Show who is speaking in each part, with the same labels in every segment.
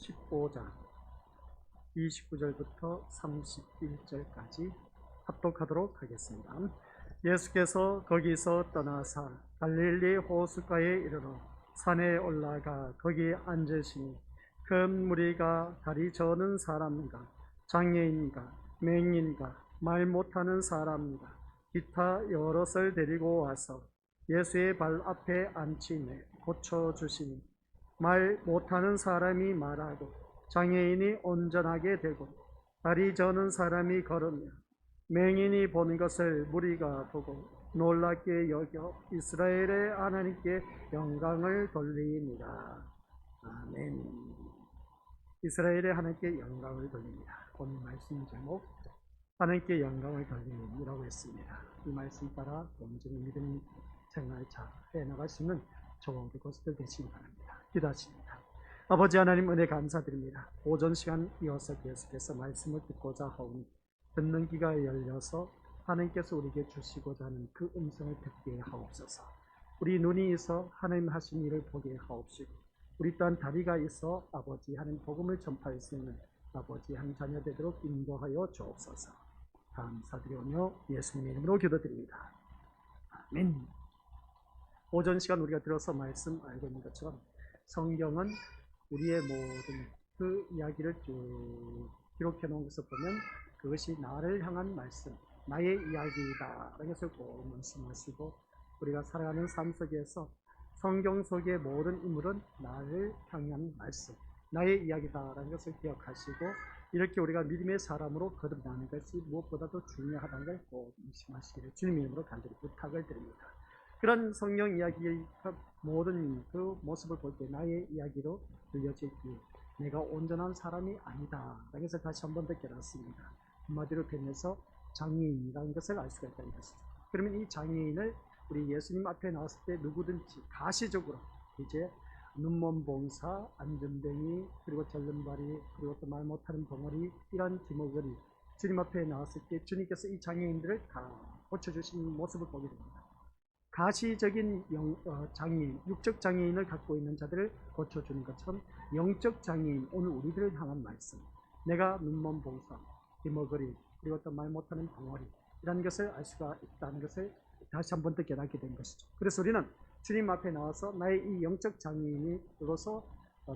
Speaker 1: 15장 29절부터 31절까지 합독하도록 하겠습니다. 예수께서 거기서 떠나사 갈릴리 호숫가에 이르러 산에 올라가 거기 앉으시니 큰 무리가 다리 저는 사람과 장애인과 맹인과 말 못하는 사람과 기타 여럿을 데리고 와서 예수의 발 앞에 앉히매 고쳐주시니 말 못하는 사람이 말하고 장애인이 온전하게 되고 다리 저는 사람이 걸으며 맹인이 보는 것을 무리가 보고 놀랍게 여겨 이스라엘의 하나님께 영광을 돌리니라. 아멘. 이스라엘의 하나님께 영광을 돌립니다. 오늘 말씀 제목 하나님께 영광을 돌림이라고 했습니다. 이 말씀 따라 온전히 믿음 생활 잘 해나갈 수 있는 좋은 것들 되시기 바랍니다. 기도하십니다. 아버지 하나님 은혜 감사드립니다. 오전 시간 이어서 계속해서 말씀을 듣고자 하오니 듣는 귀가 열려서 하나님께서 우리에게 주시고자 하는 그 음성을 듣게 하옵소서. 우리 눈이 있어 하나님 하신 일을 보게 하옵시고 우리 또한 다리가 있어 아버지 하나님 복음을 전파할 수 있는 아버지 한 자녀 되도록 인도하여 주옵소서. 감사드리오며 예수님의 이름으로 기도드립니다. 아멘. 오전 시간 우리가 들어서 말씀 알고 있는 것처럼 성경은 우리의 모든 그 이야기를 쭉 기록해 놓은 것을 보면 그것이 나를 향한 말씀, 나의 이야기이다 라는 것을 꼭 말씀하시고 우리가 살아가는 삶 속에서 성경 속의 모든 인물은 나를 향한 말씀, 나의 이야기다 라는 것을 기억하시고 이렇게 우리가 믿음의 사람으로 거듭나는 것이 무엇보다도 중요하다는 걸 꼭 말씀하시기를 주님 이름으로 간절히 부탁을 드립니다. 그런 성경 이야기의 모든 그 모습을 볼 때 나의 이야기로 들려지기에 내가 온전한 사람이 아니다 라는 것을 다시 한 번 더 깨닫습니다. 한마디로 표현해서 장애인이라는 것을 알 수가 있다는 것이죠. 그러면 이 장애인을 우리 예수님 앞에 나왔을 때 누구든지 가시적으로 이제 눈먼 봉사, 안전뱅이, 그리고 절름발이, 그리고 또 말 못하는 벙어리, 이런 기목을 주님 앞에 나왔을 때 주님께서 이 장애인들을 다 고쳐주시는 모습을 보게 됩니다. 가시적인 장애인, 육적 장애인을 갖고 있는 자들을 고쳐주는 것처럼 영적 장애인, 오늘 우리들을 향한 말씀, 내가 눈먼 봉사, 기머거리, 그리고 또 말 못하는 벙어리 이라는 것을 알 수가 있다는 것을 다시 한 번 더 깨닫게 된 것이죠. 그래서 우리는 주님 앞에 나와서 나의 이 영적 장애인으로서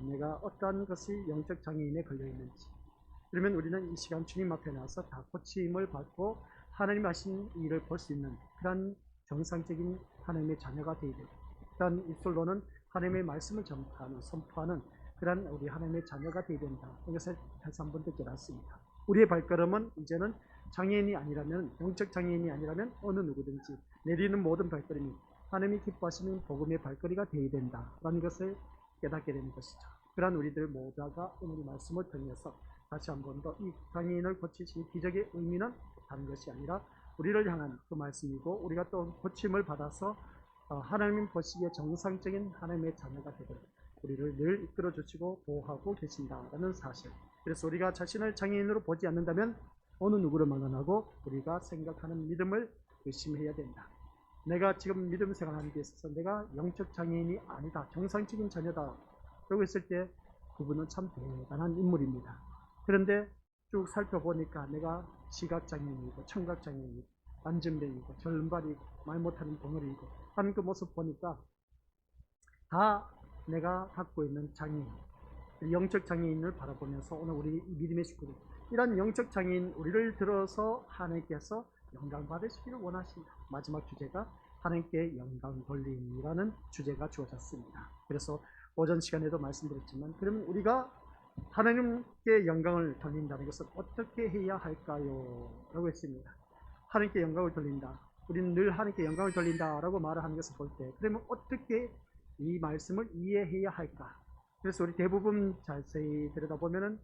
Speaker 1: 내가 어떠한 것이 영적 장애인에 걸려있는지, 그러면 우리는 이 시간 주님 앞에 나와서 다 고침을 받고 하나님 하신 일을 볼 수 있는 그런 정상적인 하나님의 자녀가 되어야 되고, 그런 입술로는 하나님의 말씀을 전파하는, 선포하는 그런 우리 하나님의 자녀가 되어야 된다. 이것을 다시 한 번 더 깨닫습니다. 우리의 발걸음은 이제는 장애인이 아니라면, 영적 장애인이 아니라면 어느 누구든지 내리는 모든 발걸음이 하나님이 기뻐하시는 복음의 발걸이가 되어야 된다라는 것을 깨닫게 되는 것이죠. 그러한 우리들 모두가 오늘 말씀을 통해서 다시 한 번 더 이 장애인을 고치신 기적의 의미는 다른 것이 아니라 우리를 향한 그 말씀이고, 우리가 또 고침을 받아서 하나님 보시기에 정상적인 하나님의 자녀가 되도록 우리를 늘 이끌어 주시고 보호하고 계신다라는 사실. 그래서 우리가 자신을 장애인으로 보지 않는다면 어느 누구를 막론하고 우리가 생각하는 믿음을 의심해야 된다. 내가 지금 믿음 생활하는 데 있어서 내가 영적 장애인이 아니다, 정상적인 자녀다 그러고 있을 때 그분은 참 대단한 인물입니다. 그런데 쭉 살펴보니까 내가 시각장애인이고 청각장애인이고 안전뱅이고 절름발이고 말 못하는 벙어리이고 하는 그 모습 보니까 다 내가 갖고 있는 장애인, 영적 장애인을 바라보면서 오늘 우리 믿음의 식구들, 이런 영적 장애인 우리를 들어서 하나님께서 영광 받으시기를 원하십니다. 마지막 주제가 하나님께 영광 돌림이라는 주제가 주어졌습니다. 그래서 오전 시간에도 말씀드렸지만, 그러면 우리가 하나님께 영광을 돌린다는 것은 어떻게 해야 할까요? 라고 했습니다. 하나님께 영광을 돌린다, 우리는 늘 하나님께 영광을 돌린다 라고 말을 하는 것을 볼 때, 그러면 어떻게 이 말씀을 이해해야 할까? 그래서 우리 대부분 자세히 들여다보면은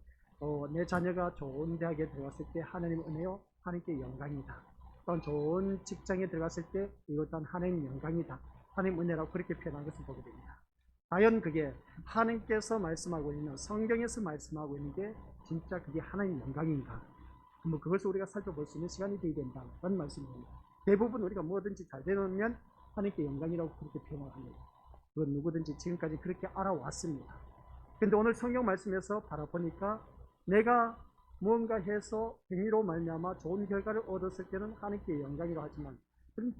Speaker 1: 내 자녀가 좋은 대학에 들어갔을 때 하나님 은혜요, 하나님께 영광이다. 또한 좋은 직장에 들어갔을 때 이것 또한 하나님 영광이다, 하나님 은혜라고 그렇게 표현한 것을 보게 됩니다. 과연 그게 하나님께서 말씀하고 있는, 성경에서 말씀하고 있는 게 진짜 그게 하나님 영광인가? 뭐 그것을 우리가 살펴볼 수 있는 시간이 되어야 된다는 말씀입니다. 대부분 우리가 뭐든지 잘 되면 하나님께 영광이라고 그렇게 표현을 합니다. 그건 누구든지 지금까지 그렇게 알아왔습니다. 근데 오늘 성경 말씀에서 바라보니까 내가 무언가 해서 행위로 말미암아 좋은 결과를 얻었을 때는 하나님께 영광이라 하지만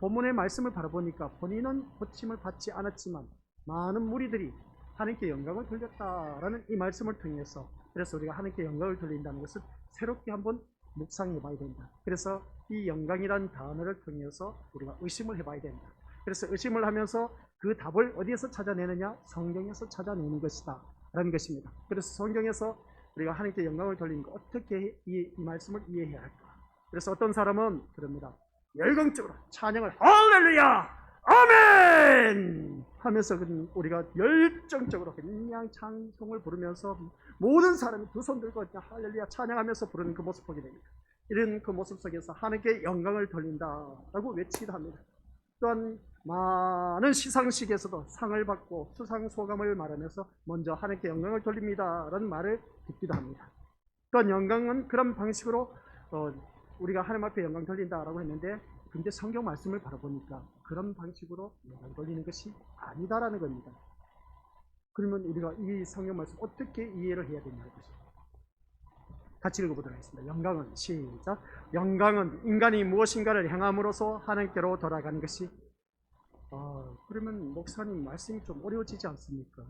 Speaker 1: 본문의 말씀을 바라보니까 본인은 고침을 받지 않았지만 많은 무리들이 하나님께 영광을 돌렸다라는 이 말씀을 통해서, 그래서 우리가 하나님께 영광을 돌린다는 것을 새롭게 한번 묵상해 봐야 된다. 그래서 이 영광이라는 단어를 통해서 우리가 의심을 해봐야 된다. 그래서 의심을 하면서 그 답을 어디에서 찾아내느냐? 성경에서 찾아내는 것이다 라는 것입니다. 그래서 성경에서 우리가 하나님께 영광을 돌리는 거 어떻게 이 말씀을 이해해야 할까? 그래서 어떤 사람은 그럽니다. 열광적으로 찬양을 할렐루야 아멘 하면서 우리가 열정적으로 그냥 찬송을 부르면서 모든 사람이 두 손 들고 그냥 할렐루야 찬양하면서 부르는 그 모습 보게 됩니다. 이런 그 모습 속에서 하나님께 영광을 돌린다라고 외치기도 합니다. 또한 많은 시상식에서도 상을 받고 수상 소감을 말하면서 먼저 하나님께 영광을 돌립니다 라는 말을 듣기도 합니다. 또한 영광은 그런 방식으로 우리가 하나님 앞에 영광 돌린다라고 했는데, 근데 성경 말씀을 바라보니까 그런 방식으로 영광 돌리는 것이 아니다라는 겁니다. 그러면 우리가 이 성경 말씀 어떻게 이해를 해야 되냐는 것입니다. 같이 읽어보도록 하겠습니다. 영광은 시작. 영광은 인간이 무엇인가를 행함으로써 하나님께로 돌아가는 것이. 그러면 목사님 말씀이 좀 어려워지지 않습니까?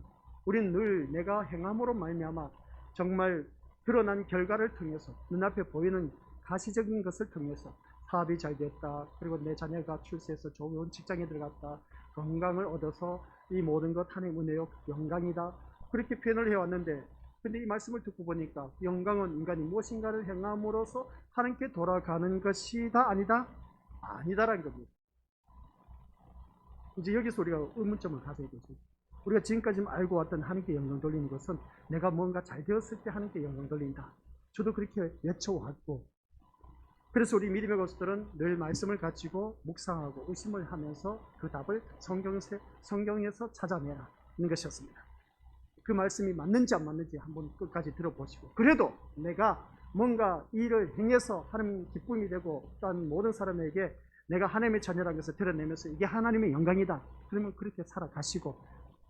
Speaker 1: 우리는 늘 내가 행함으로 말미암아 정말 드러난 결과를 통해서 눈앞에 보이는 가시적인 것을 통해서 사업이 잘 됐다, 그리고 내 자녀가 출세해서 좋은 직장에 들어갔다, 건강을 얻어서 이 모든 것 하나님의 은혜요 영광이다, 그렇게 표현을 해왔는데, 근데 이 말씀을 듣고 보니까 영광은 인간이 무엇인가를 행함으로써 하나님께 돌아가는 것이다 아니다? 아니다라는 겁니다. 이제 여기서 우리가 의문점을 가져야 되죠. 우리가 지금까지 알고 왔던 하나님께 영광 돌리는 것은 내가 뭔가 잘 되었을 때 하나님께 영광 돌린다. 저도 그렇게 외쳐왔고, 그래서 우리 믿음의 것들은 늘 말씀을 가지고 묵상하고 의심을 하면서 그 답을 성경에서 찾아내라는 것이었습니다. 그 말씀이 맞는지 안 맞는지 한번 끝까지 들어보시고, 그래도 내가 뭔가 일을 행해서 하나님 기쁨이 되고 또한 모든 사람에게 내가 하나님의 자녀라는 것을 드러내면서 이게 하나님의 영광이다, 그러면 그렇게 살아가시고,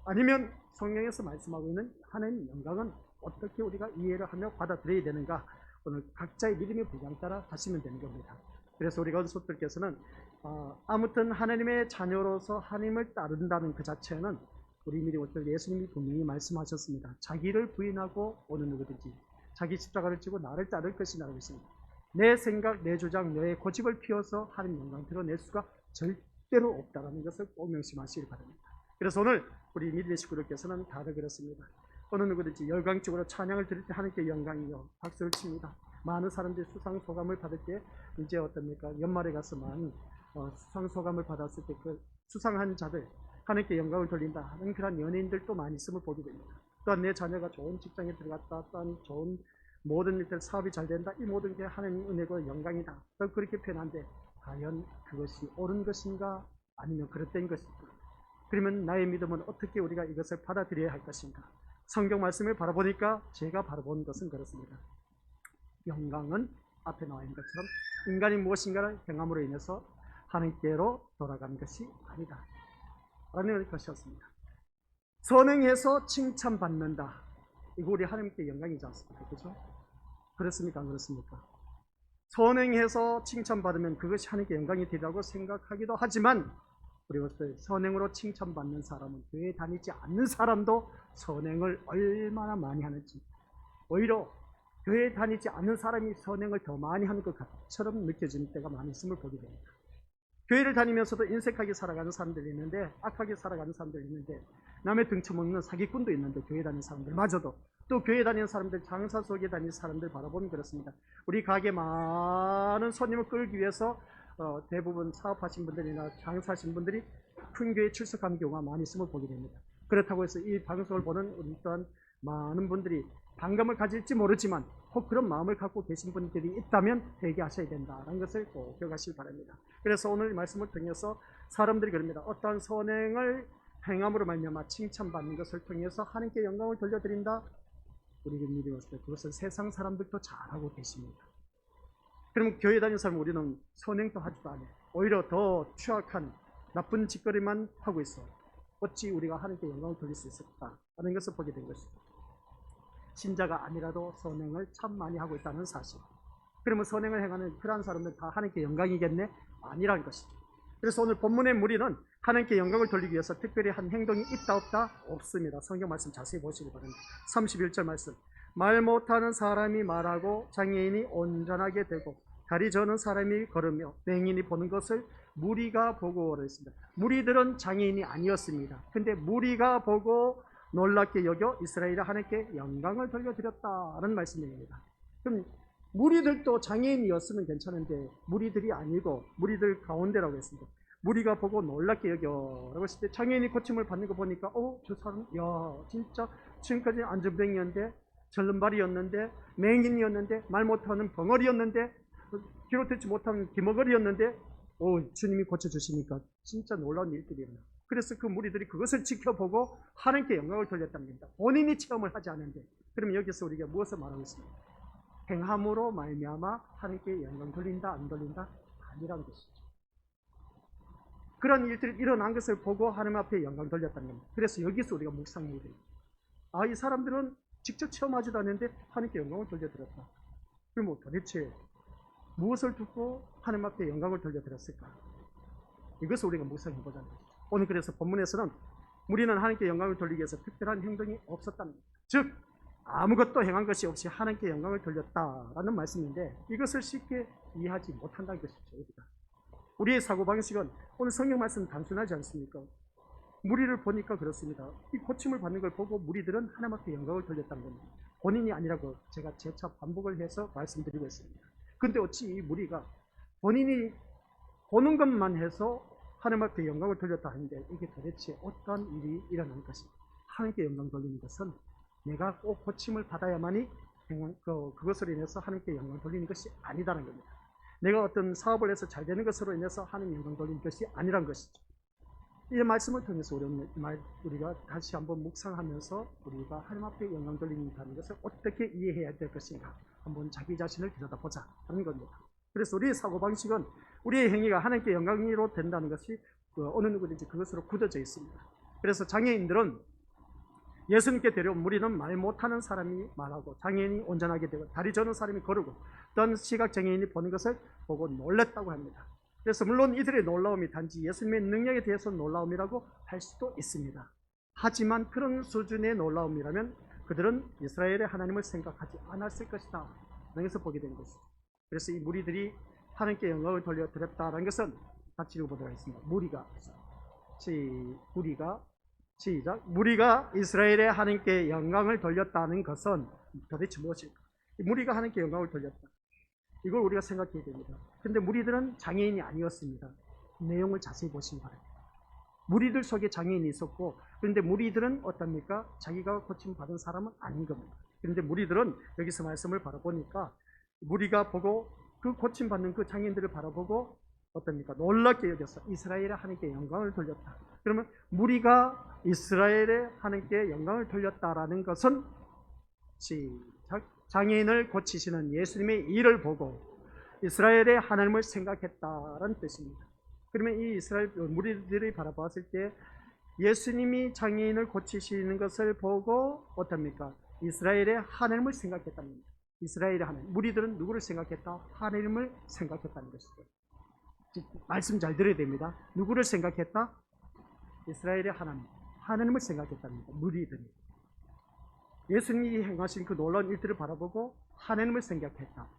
Speaker 1: 아니면 성경에서 말씀하고 있는 하나님의 영광은 어떻게 우리가 이해를 하며 받아들여야 되는가, 오늘 각자의 믿음의 분량 따라 하시면 되는 겁니다. 그래서 우리 건속들께서는 아무튼 하나님의 자녀로서 하나님을 따른다는 그 자체는 우리 믿음들 예수님이 분명히 말씀하셨습니다. 자기를 부인하고 어느 누구든지 자기 십자가를 지고 나를 따를 것이라고 했습니다. 내 생각, 내 주장, 내 고집을 피워서 하나님 영광 드러낼 수가 절대로 없다는 것을 꼭 명심하시길 바랍니다. 그래서 오늘 우리 믿음의 식구들께서는 다들 그렇습니다. 어느 누구든지 열광적으로 찬양을 드릴 때 하나님께 영광이요 박수를 칩니다. 많은 사람들이 수상 소감을 받을 때 이제 어떻습니까? 연말에 가서 많은 수상 소감을 받았을 때 그 수상한 자들 하나님께 영광을 돌린다 하는 그런 연예인들도 많이 있음을 보게 됩니다. 또한 내 자녀가 좋은 직장에 들어갔다, 또한 좋은 모든 일들 사업이 잘 된다, 이 모든 게 하나님 은혜고 영광이다, 그렇게 표현하는데 과연 그것이 옳은 것인가 아니면 그릇된 것인가? 그러면 나의 믿음은 어떻게 우리가 이것을 받아들여야 할 것인가? 성경 말씀을 바라보니까 제가 바라본 것은 그렇습니다. 영광은 앞에 나와 있는 것처럼 인간이 무엇인가를 행함으로 인해서 하나님께로 돌아가는 것이 아니다 라는 것이었습니다. 선행해서 칭찬받는다, 이거 우리 하나님께 영광이지 않습니까? 그렇죠? 그렇습니까? 안 그렇습니까? 선행해서 칭찬받으면 그것이 하나님께 영광이 되라고 생각하기도 하지만, 우리가 선행으로 칭찬받는 사람은 교회에 다니지 않는 사람도 선행을 얼마나 많이 하는지, 오히려 교회에 다니지 않는 사람이 선행을 더 많이 하는 것처럼 느껴지는 때가 많이 있음을 보게 됩니다. 교회를 다니면서도 인색하게 살아가는 사람들이 있는데, 악하게 살아가는 사람들이 있는데, 남의 등쳐먹는 사기꾼도 있는데, 교회 다니는 사람들마저도, 또 교회 다니는 사람들, 장사 속에 다니는 사람들 바라보면 그렇습니다. 우리 가게 많은 손님을 끌기 위해서 대부분 사업하신 분들이나 장사하신 분들이 큰 교회에 출석하는 경우가 많이 있음을 보게 됩니다. 그렇다고 해서 이 방송을 보는 우리 또한 많은 분들이 반감을 가질지 모르지만 혹 그런 마음을 갖고 계신 분들이 있다면 회개하셔야 된다는 것을 꼭 기억하시기 바랍니다. 그래서 오늘 이 말씀을 통해서 사람들이 그럽니다. 어떠한 선행을 행함으로 말미암아 칭찬받는 것을 통해서 하나님께 영광을 돌려드린다, 우리 믿음으로서 그것을 세상 사람들도 잘하고 계십니다. 그럼 교회 다니는 사람 우리는 선행도 하지도 않아요. 오히려 더 취약한 나쁜 짓거리만 하고 있어. 어찌 우리가 하나님께 영광을 돌릴 수 있을까 하는 것을 보게 된 것입니다. 신자가 아니라도 선행을 참 많이 하고 있다는 사실. 그러면 선행을 행하는 그러한 사람들 다 하나님께 영광이겠네? 아니라는 것이죠. 그래서 오늘 본문의 무리는 하나님께 영광을 돌리기 위해서 특별히 한 행동이 있다 없다? 없습니다. 성경 말씀 자세히 보시기 바랍니다. 31절 말씀. 말 못하는 사람이 말하고 장애인이 온전하게 되고 다리 저는 사람이 걸으며 맹인이 보는 것을 무리가 보고 그랬습니다. 무리들은 장애인이 아니었습니다. 근데 무리가 보고 놀랍게 여겨 이스라엘이 하나님께 영광을 돌려드렸다는 말씀입니다. 그럼 무리들도 장애인이었으면 괜찮은데 무리들이 아니고 무리들 가운데라고 했습니다. 무리가 보고 놀랍게 여겨라고 했을 때 장애인이 고침을 받는 거 보니까 저 사람 야 진짜 지금까지 안전병이었는데 절름발이었는데 맹인이었는데 말 못하는 벙어리였는데 귀로 듣지 못하는 귀머거리였는데 주님이 고쳐주시니까 진짜 놀라운 일들이었나. 그래서 그 무리들이 그것을 지켜보고 하나님께 영광을 돌렸다는 겁니다. 본인이 체험을 하지 않은데. 그러면 여기서 우리가 무엇을 말하고 있습니까? 행함으로 말미암아 하나님께 영광 돌린다 안 돌린다? 아니라는 것이죠. 그런 일들이 일어난 것을 보고 하나님 앞에 영광 돌렸다는 겁니다. 그래서 여기서 우리가 묵상해야 돼요. 이 사람들은 직접 체험하지도 않는데 하나님께 영광을 돌려드렸다. 그럼 도대체 무엇을 듣고 하나님 앞에 영광을 돌려드렸을까? 이것을 우리가 묵상해 보자는 것이죠. 오늘 그래서 본문에서는 무리는 하나님께 영광을 돌리기 위해서 특별한 행동이 없었다는 겁니다. 즉 아무것도 행한 것이 없이 하나님께 영광을 돌렸다라는 말씀인데 이것을 쉽게 이해하지 못한다는 것이죠. 우리의 사고방식은 오늘 성경 말씀은 단순하지 않습니까? 무리를 보니까 그렇습니다. 이 고침을 받는 걸 보고 무리들은 하나님 앞에 영광을 돌렸다는 겁니다. 본인이 아니라고 제가 재차 반복을 해서 말씀드리고 있습니다. 근데 어찌 이 무리가 본인이 보는 것만 해서 하나님 앞에 영광을 돌렸다 하는데 이게 도대체 어떠한 일이 일어난 것인가? 하나님께 영광 돌리는 것은 내가 꼭 고침을 받아야만이 그것으로 인해서 하나님께 영광 돌리는 것이 아니다는 겁니다. 내가 어떤 사업을 해서 잘 되는 것으로 인해서 하나님 영광 돌리는 것이 아니란 것이죠. 이 말씀을 통해서 우리가 다시 한번 묵상하면서 우리가 하나님 앞에 영광 돌린다는 것을 어떻게 이해해야 될 것인가 한번 자기 자신을 들여다보자 하는 겁니다. 그래서 우리의 사고방식은 우리의 행위가 하나님께 영광으로 된다는 것이 어느 누구든지 그것으로 굳어져 있습니다. 그래서 장애인들은 예수님께 데려온 무리는 말 못하는 사람이 말하고 장애인이 온전하게 되고 다리 저는 사람이 걸으고 어떤 시각장애인이 보는 것을 보고 놀랐다고 합니다. 그래서 물론 이들의 놀라움이 단지 예수님의 능력에 대해서 놀라움이라고 할 수도 있습니다. 하지만 그런 수준의 놀라움이라면 그들은 이스라엘의 하나님을 생각하지 않았을 것이다. 여기서 보게 된 것이죠. 그래서 이 무리들이 하나님께 영광을 돌려드렸다는 것은 같이 읽어보도록 하겠습니다. 무리가 이스라엘의 하나님께 영광을 돌렸다는 것은 도대체 무엇일까? 무리가 하나님께 영광을 돌렸다. 이걸 우리가 생각해야 됩니다. 그런데 무리들은 장애인이 아니었습니다. 내용을 자세히 보시기 바랍니다. 무리들 속에 장애인이 있었고 그런데 무리들은 어떻습니까? 자기가 고침받은 사람은 아닌 겁니다. 그런데 무리들은 여기서 말씀을 바라보니까 무리가 보고 그 고침받는 그 장애인들을 바라보고 어떻습니까? 놀랍게 여겨서 이스라엘의 하나님께 영광을 돌렸다. 그러면 무리가 이스라엘의 하나님께 영광을 돌렸다라는 것은 장애인을 고치시는 예수님의 일을 보고 이스라엘의 하나님을 생각했다라는 뜻입니다. 그러면 이 이스라엘 무리들이 바라봤을 때 예수님이 장애인을 고치시는 것을 보고 어떻습니까? 이스라엘의 하나님을 생각했다는 겁니다. 이스라엘의 하나님. 무리들은 누구를 생각했다? 하나님을 생각했다는 것이죠. 말씀 잘 들어야 됩니다. 누구를 생각했다? 이스라엘의 하나님을 생각했다는 겁니다. 무리들이. 예수님이 행하신 그 놀라운 일들을 바라보고 하나님을 생각했다.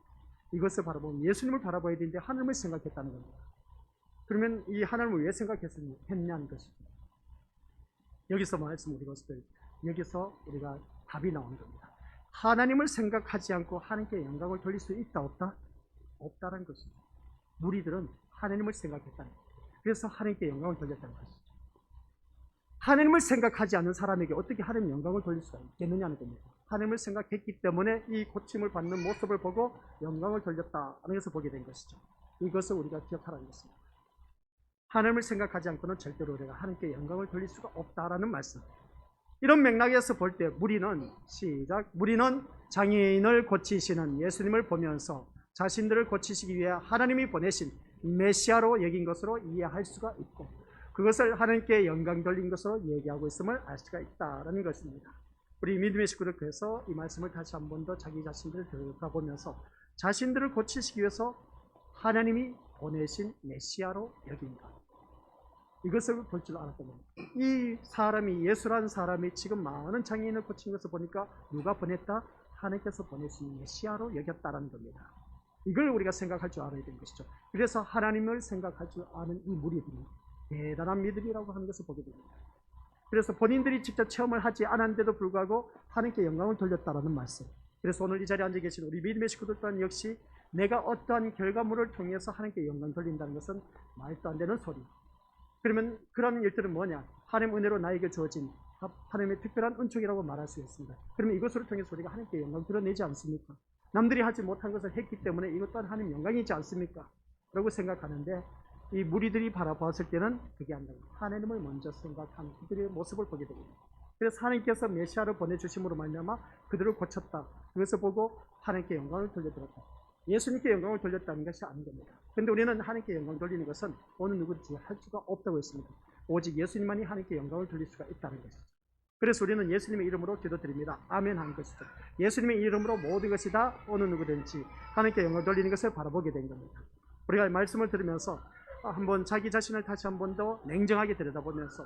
Speaker 1: 이것을 바라보면 예수님을 바라봐야 되는데 하나님을 생각했다는 겁니다. 그러면 이 하나님을 왜 생각했냐는 것이죠. 여기서 우리가 답이 나오는 겁니다. 하나님을 생각하지 않고 하나님께 영광을 돌릴 수 있다 없다? 없다는 것이죠. 무리들은 하나님을 생각했다는 것이죠. 그래서 하나님께 영광을 돌렸다는 것이죠. 하나님을 생각하지 않는 사람에게 어떻게 하나님의 영광을 돌릴 수가 있겠느냐는 겁니다. 하나님을 생각했기 때문에 이 고침을 받는 모습을 보고 영광을 돌렸다는 것을 보게 된 것이죠. 이것을 우리가 기억하라는 것입니다. 하나님을 생각하지 않고는 절대로 우리가 하나님께 영광을 돌릴 수가 없다라는 말씀. 이런 맥락에서 볼 때 무리는 장애인을 고치시는 예수님을 보면서 자신들을 고치시기 위해 하나님이 보내신 메시아로 여긴 것으로 이해할 수가 있고 그것을 하나님께 영광 돌린 것으로 얘기하고 있음을 알 수가 있다는 것입니다. 우리 믿음의 식구들 그래서 이 말씀을 다시 한 번 더 자기 자신들을 들여다보면서 자신들을 고치시기 위해서 하나님이 보내신 메시아로 여긴다. 이것을 볼 줄 알았던 겁니다. 이 사람이, 예수라는 사람이 지금 많은 장애인을 고친 것을 보니까 누가 보냈다? 하나님께서 보내신 메시아로 여겼다는 겁니다. 이걸 우리가 생각할 줄 알아야 되는 것이죠. 그래서 하나님을 생각할 줄 아는 이 무리들이 대단한 믿음이라고 하는 것을 보게 됩니다. 그래서 본인들이 직접 체험을 하지 않았는데도 불구하고 하나님께 영광을 돌렸다라는 말씀. 그래서 오늘 이 자리에 앉아 계신 우리 믿음의 식구들 또한 역시 내가 어떠한 결과물을 통해서 하나님께 영광 돌린다는 것은 말도 안 되는 소리. 그러면 그런 일들은 뭐냐? 하나님 은혜로 나에게 주어진 하나님의 특별한 은총이라고 말할 수 있습니다. 그러면 이것을 통해서 우리가 하나님께 영광 드러내지 않습니까? 남들이 하지 못한 것을 했기 때문에 이것 또한 하나님 영광이지 않습니까? 라고 생각하는데 이 무리들이 바라보았을 때는 그게 아니라 하나님을 먼저 생각하는 그들의 모습을 보게 됩니다. 그래서 하나님께서 메시아를 보내주심으로 말미암아 그들을 고쳤다. 그것을 보고 하나님께 영광을 돌려드렸다. 예수님께 영광을 돌렸다는 것이 아닌 겁니다. 그런데 우리는 하나님께 영광 돌리는 것은 어느 누구든지 할 수가 없다고 했습니다. 오직 예수님만이 하나님께 영광을 돌릴 수가 있다는 것이죠. 그래서 우리는 예수님의 이름으로 기도드립니다. 아멘 하는 것이죠. 예수님의 이름으로 모든 것이 다 어느 누구든지 하나님께 영광을 돌리는 것을 바라보게 된 겁니다. 우리가 말씀을 들으면서 한번 자기 자신을 다시 한 번 더 냉정하게 들여다보면서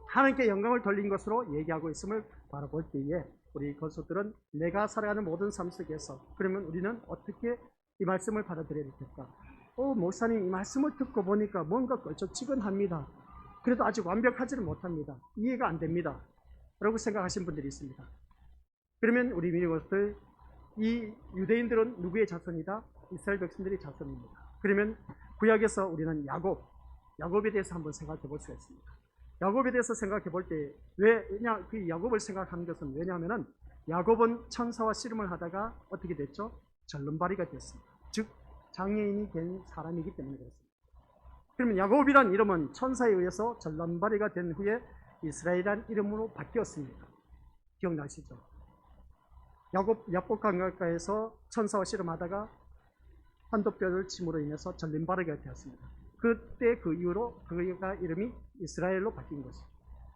Speaker 1: 하나님께 영광을 돌린 것으로 얘기하고 있음을 바라볼 때에 우리 건속들은 내가 살아가는 모든 삶 속에서 그러면 우리는 어떻게 이 말씀을 받아들여야 될까? 목사님 이 말씀을 듣고 보니까 뭔가 걸쩍지근합니다. 그래도 아직 완벽하지는 못합니다. 이해가 안 됩니다. 라고 생각하신 분들이 있습니다. 그러면 우리 믿음들 이 유대인들은 누구의 자손이다? 이스라엘 백성들의 자손입니다. 그러면 구약에서 우리는 야곱에 대해서 한번 생각해 볼 수가 있습니다. 야곱에 대해서 생각해 볼 때 왜냐 그 야곱을 생각하는 것은 왜냐하면은 야곱은 천사와 씨름을 하다가 어떻게 됐죠? 절름발이가 됐습니다. 즉 장애인이 된 사람이기 때문에 그렇습니다. 그러면 야곱이란 이름은 천사에 의해서 절름발이가 된 후에 이스라엘이란 이름으로 바뀌었습니다. 기억나시죠? 야곱 강가에서 천사와 씨름하다가 한돛뼈를 침으로 인해서 절름발이가 되었습니다. 그때 그 이후로 그가 이름이 이스라엘로 바뀐 것이죠.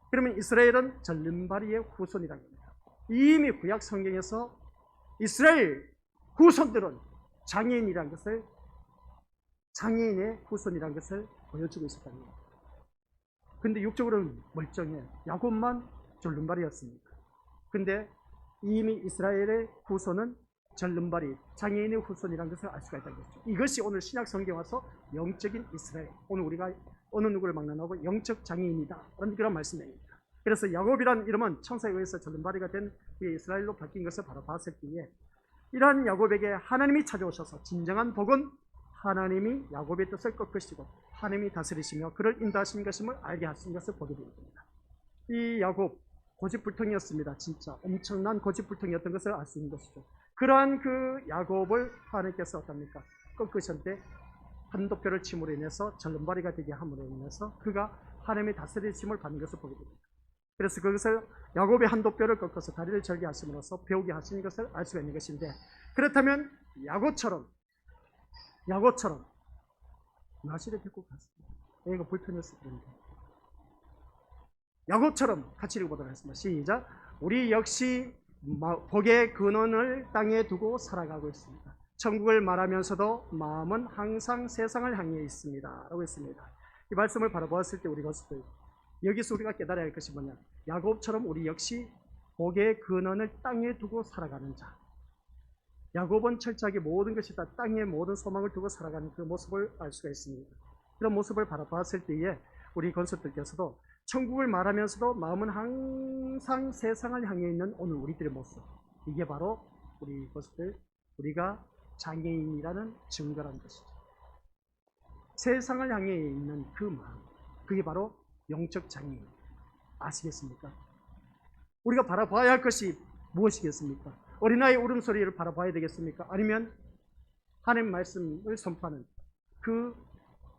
Speaker 1: 그러면 이스라엘은 절름발이의 후손이라는 겁니다. 이미 구약 성경에서 이스라엘 후손들은 장애인의 후손이라는 것을 보여주고 있었다는 겁니다. 근데 육적으로는 멀쩡해. 야곱만 절름발이었습니다. 근데 이미 이스라엘의 후손은 절름발이 장애인의 후손이라는 것을 알 수가 있다는 것이죠. 이것이 오늘 신약 성경 와서 영적인 이스라엘, 오늘 우리가 어느 누구를 막론하고 영적 장애인이다 그런 말씀입니다. 그래서 야곱이라는 이름은 천사에 의해서 절름발이가 된 후에 이스라엘로 바뀐 것을 바라봤을 때에 이러한 야곱에게 하나님이 찾아오셔서 진정한 복은 하나님이 야곱의 뜻을 꺾으시고 하나님이 다스리시며 그를 인도하신 것임을 알게 하신 것을 보게 됩니다. 이 야곱 고집불통이었습니다. 진짜 엄청난 고집불통이었던 것을 알 수 있는 것이죠. 그러한 그 야곱을 하나님께서 어떻습니까? 꺾으셨는데 한돛뼈를 침으로 인해서 절름발이가 되게 함으로 인해서 그가 하나님의 다스리심을 받는 것을 보게 됩니다. 그래서 그것을 야곱의 한돛뼈를 꺾어서 다리를 절게 하심으로써 배우게 하신 것을 알 수가 있는 것인데 그렇다면 야곱처럼 나시를 데리고 갔습니다. 얘가 불편해서 그런데 야곱처럼 같이 읽어보도록 하겠습니다. 시작. 우리 역시 복의 근원을 땅에 두고 살아가고 있습니다. 천국을 말하면서도 마음은 항상 세상을 향해 있습니다. 라고 했습니다. 이 말씀을 바라보았을 때 우리 것들 여기서 우리가 깨달아야 할 것이 뭐냐? 야곱처럼 우리 역시 복의 근원을 땅에 두고 살아가는 자. 야곱은 철저하게 모든 것이 다 땅에 모든 소망을 두고 살아가는 그 모습을 알 수가 있습니다. 그런 모습을 바라봤을 때에 우리 건설들께서도 천국을 말하면서도 마음은 항상 세상을 향해 있는 오늘 우리들의 모습, 이게 바로 우리 것들 우리가 장애인이라는 증거라는 것이죠. 세상을 향해 있는 그 마음, 그게 바로 영적 장애인. 아시겠습니까? 우리가 바라봐야 할 것이 무엇이겠습니까? 어린아이의 울음소리를 바라봐야 되겠습니까? 아니면 하나님 말씀을 선포하는 그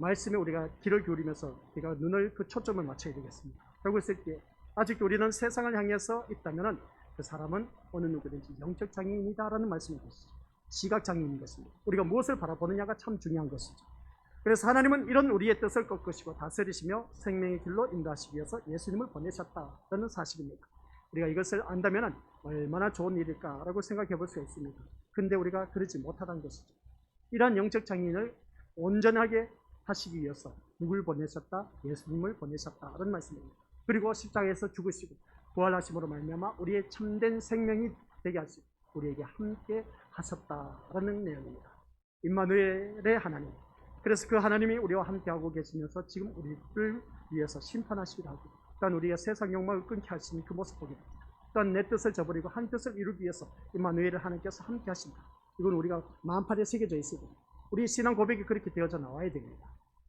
Speaker 1: 말씀에 우리가 귀를 기울이면서 우리가 눈을 그 초점을 맞춰야 되겠습니다. 라고 했을 때 아직도 우리는 세상을 향해서 있다면 그 사람은 어느 누구든지 영적 장애인이다라는 말씀인 것이죠. 시각 장애인인 것입니다. 우리가 무엇을 바라보느냐가 참 중요한 것이죠. 그래서 하나님은 이런 우리의 뜻을 꺾으시고 다스리시며 생명의 길로 인도하시기 위해서 예수님을 보내셨다는 사실입니다. 우리가 이것을 안다면 얼마나 좋은 일일까라고 생각해 볼 수가 있습니다. 근데 우리가 그러지 못하다는 것이죠. 이러한 영적 장애인을 온전하게 하시기 위해서 누굴 보내셨다? 예수님을 보내셨다는 말씀입니다. 그리고 십자가에서 죽으시고 부활하심으로 말미암아 우리의 참된 생명이 되게 하시고 우리에게 함께 하셨다라는 내용입니다. 임마누엘의 하나님. 그래서 그 하나님이 우리와 함께하고 계시면서 지금 우리를 위해서 심판하시기도 하고 또한 우리의 세상 욕망을 끊게 하시는 그 모습 보게 됩니다. 또한 내 뜻을 저버리고 한 뜻을 이루기 위해서 임마누엘을 하나님께서 함께 하신다. 이건 우리가 마음판에 새겨져 있습니다. 우리 신앙 고백이 그렇게 되어져 나와야 됩니다.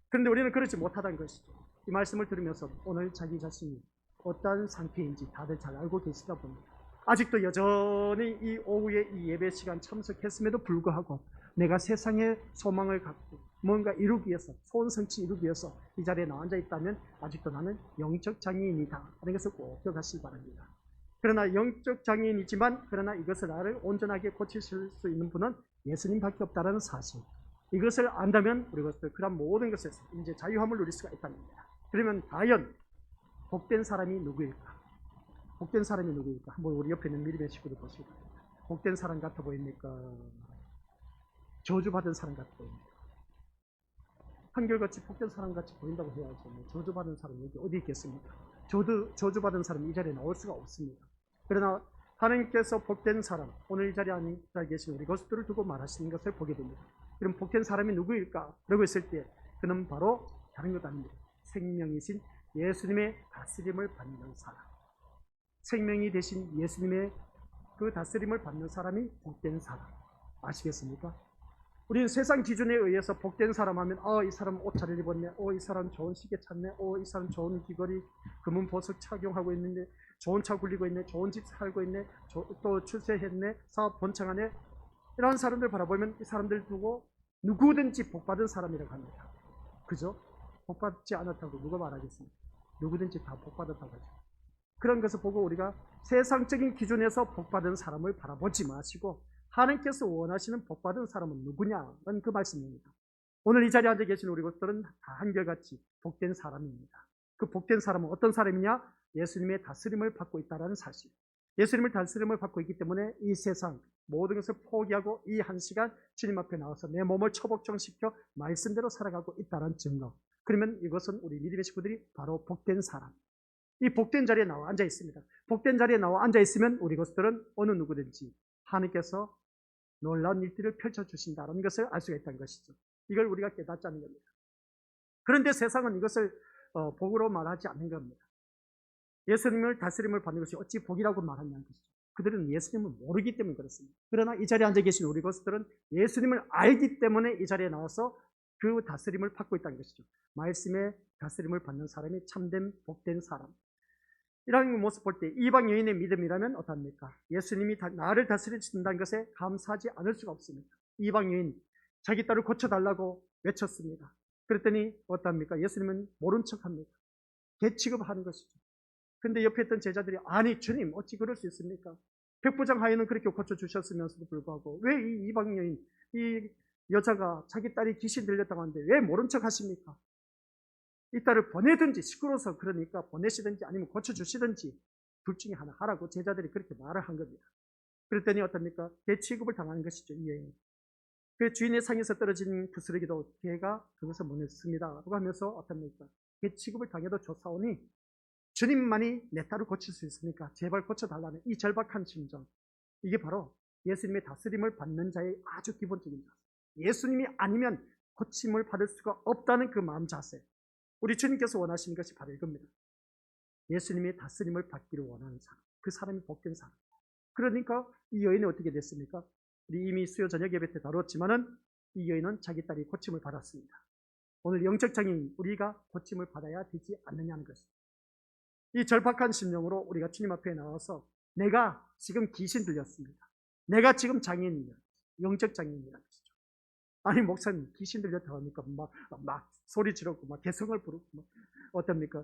Speaker 1: 그런데 우리는 그러지 못하다는 것이죠. 이 말씀을 들으면서 오늘 자기 자신이 어떠한 상태인지 다들 잘 알고 계시다 봅니다. 아직도 여전히 이 오후에 이 예배 시간 참석했음에도 불구하고 내가 세상의 소망을 갖고 뭔가 이루기 위해서 소원 성취 이루기 위해서 이 자리에 나와 앉아 있다면 아직도 나는 영적 장애인이다 하는 것을 꼭 기억하시기 바랍니다. 그러나 영적 장애인이지만 그러나 이것을 나를 온전하게 고치실 수 있는 분은 예수님밖에 없다는 사실, 이것을 안다면 우리가 그런 모든 것에서 이제 자유함을 누릴 수가 있다는 겁니다. 그러면 과연 복된 사람이 누구일까? 복된 사람이 누구일까? 한번 우리 옆에 있는 미리의 식구들 보시기 바랍니다. 복된 사람 같아 보입니까? 저주받은 사람 같아 보입니까? 한결같이 복된 사람 같이 보인다고 해야죠. 저주받은 사람 여기 어디 있겠습니까? 저주받은 사람 이 자리에 나올 수가 없습니다. 그러나 하나님께서 복된 사람, 오늘 이 자리에 앉아 계신 우리 것들을 두고 말하시는 것을 보게 됩니다. 그럼 복된 사람이 누구일까? 그러고 있을 때 그는 바로 다른 것 아닙니다. 생명이신 예수님의 다스림을 받는 사람. 생명이 되신 예수님의 그 다스림을 받는 사람이 복된 사람. 아시겠습니까? 우리는 세상 기준에 의해서 복된 사람 하면 이 사람 옷차를 입었네, 이 사람 좋은 시계 찼네, 이 사람 좋은 귀걸이 금은 보석 착용하고 있는데 좋은 차 굴리고 있네, 좋은 집 살고 있네, 또 출세했네, 사업 번창하네. 이런 사람들 바라보면 이 사람들 두고 누구든지 복받은 사람이라고 합니다. 그죠? 복받지 않았다고 누가 말하겠습니까? 누구든지 다 복받았다고 하죠. 그런 것을 보고 우리가 세상적인 기준에서 복받은 사람을 바라보지 마시고 하나님께서 원하시는 복받은 사람은 누구냐는 그 말씀입니다. 오늘 이 자리에 앉아 계신 우리 것들은 다 한결같이 복된 사람입니다. 그 복된 사람은 어떤 사람이냐? 예수님의 다스림을 받고 있다는 사실. 예수님의 다스림을 받고 있기 때문에 이 세상 모든 것을 포기하고 이 한 시간 주님 앞에 나와서 내 몸을 처복종시켜 말씀대로 살아가고 있다는 증거. 그러면 이것은 우리 믿음의 식구들이 바로 복된 사람. 이 복된 자리에 나와 앉아 있습니다. 복된 자리에 나와 앉아 있으면 우리 것들은 어느 누구든지 하나님께서 놀라운 일들을 펼쳐주신다는 것을 알 수가 있다는 것이죠. 이걸 우리가 깨닫자는 겁니다. 그런데 세상은 이것을 복으로 말하지 않는 겁니다. 예수님을 다스림을 받는 것이 어찌 복이라고 말하냐는 것이죠. 그들은 예수님을 모르기 때문에 그렇습니다. 그러나 이 자리에 앉아 계신 우리 것들은 예수님을 알기 때문에 이 자리에 나와서 그 다스림을 받고 있다는 것이죠. 말씀의 다스림을 받는 사람이 참된 복된 사람. 이런 모습 볼 때 이방 여인의 믿음이라면 어떻습니까? 예수님이 나를 다스리신다는 것에 감사하지 않을 수가 없습니다. 이방 여인 자기 딸을 고쳐달라고 외쳤습니다. 그랬더니 어떻습니까? 예수님은 모른 척합니다. 개 취급하는 것이죠. 근데 옆에 있던 제자들이 아니 주님 어찌 그럴 수 있습니까? 백부장 하인은 그렇게 고쳐주셨으면서도 불구하고 왜 이 이방 여인 이 여자가 자기 딸이 귀신 들렸다고 하는데 왜 모른 척 하십니까? 이 딸을 보내든지 시끄러워서 그러니까 보내시든지 아니면 고쳐주시든지 둘 중에 하나 하라고 제자들이 그렇게 말을 한 겁니다. 그랬더니 어떻습니까? 개 취급을 당하는 것이죠. 이 여인. 그 주인의 상에서 떨어진 부스러기도 개가 그것을 보냈습니다 라고 하면서 어떻습니까? 개 취급을 당해도 좋사오니 주님만이 내 딸을 고칠 수 있으니까 제발 고쳐달라는 이 절박한 심정. 이게 바로 예수님의 다스림을 받는 자의 아주 기본적인 자세. 예수님이 아니면 고침을 받을 수가 없다는 그 마음 자세. 우리 주님께서 원하시는 것이 바로 이겁니다. 예수님의 다스림을 받기를 원하는 사람. 그 사람이 복된 사람. 그러니까 이 여인은 어떻게 됐습니까? 우리 이미 수요 저녁 예배 때 다뤘지만은 이 여인은 자기 딸이 고침을 받았습니다. 오늘 영적 장애인 우리가 고침을 받아야 되지 않느냐는 것입니다. 이 절박한 심령으로 우리가 주님 앞에 나와서 내가 지금 귀신 들렸습니다. 내가 지금 장애인이야. 영적 장애인이라는 것이죠. 아니 목사님 귀신 들렸다고 하니까 막 소리 지르고 막 개성을 부르고 어떻습니까?